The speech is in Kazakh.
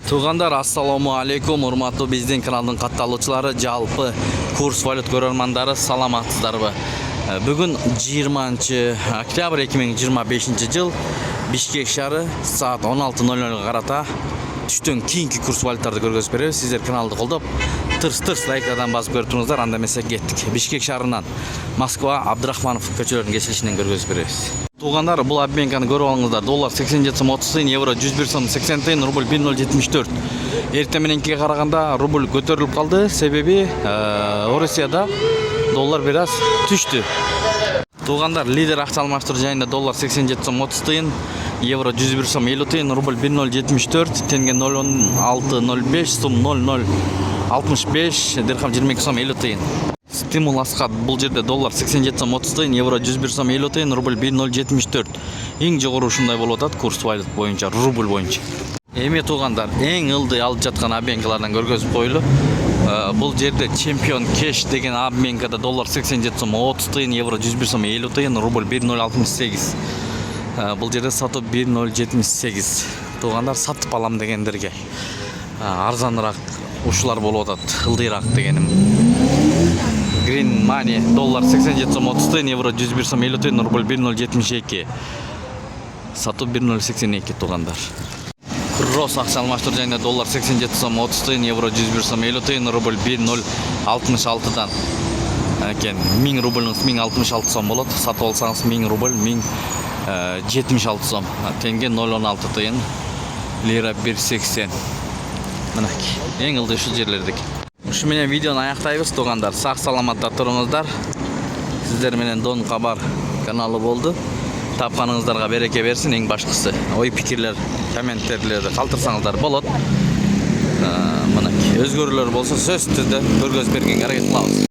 Туғандар, ассаламу алейкум, урматтуу биздин каналдын катталуучулары, жалпы курс валют көрөрмандары, саламатсыздарбы? Бүгүн 20 октябрь 2025 жыл Бишкек шаары саат 16:00 карата түштөн кийинки курс валютарды көргөзүп беребиз. Сиздер каналды колдоп, тырс лайктардан басып көрүп туруңуздар. Анда эмесе кеттик. Бишкек шаарынан Москва Абдрахманов көчөлөрүнүн кесилишинен көргөзүп беребиз. Туғандар, бұл обменканы көріп алыңыздар. Доллар 87 сом 30 тиын, евро 101 сом 80 тиын, рубль 1074. Эртең мененкиге караганда рубль көтөрүлүп калды. Себеби Россияда доллар бир аз түштү. Туғандар, лидер акча алмаштыруу жайында доллар 87 сом 30 тиын, евро 101 сом 50 тиын, рубль 1074, тенге 0,1605, сум 0,065, дирхам 22 сом 50 тиын. Стимул аскат, бул жерде доллар 87 сом 30 тиын, евро 101 сом 50 тиын, рубль 1074. Эң жогору ушундай болуп атат курс валют боюнча, рубль боюнча. Эми туғандар, эң ылдый алып жаткан обменкалардан көргөзүп коюлу. Бул жерде чемпион кеш деген обменкада доллар 87 сом 30 тиын, евро 101 сом 50 тиын, рубль 1068. Бул жерде сатып 1078. Туғандар, сатып алам дегендерге арзаныраак ушулар болуп атат, ылдыйраак дегеним. Green Money доллар 87 сом 30 тиын, евро 101 сом 50 тиын, рубль 1072. Сатып 1082 туғандар. Кросс акча алмаштыруу жайында доллар 87 сом 30 тиын, евро 101 сом 50 тиын, рубль 1066дан. Экен 1000 рубльңиз 1066 сом болот. Сатып алсаңыз 1000 рубль 1076 сом. Тенге 0,16 тиын, лира 1,80. Мынакей, эң ылдый ушул жерлердеки. Ушу менен видеону аяктайбыз туғандар. Сак саламатта туруңуздар. Сиздер менен Дон Кабар каналы болду. Тапканыңыздарга береке берсин, эң башкысы. Ой пикирлер, комменттерлерди калтырсаңыздар болот. Мынакей, өзгөрүүлөр болсо сөзсүз түрдө көргөзүп бергенге аракет кылабыз.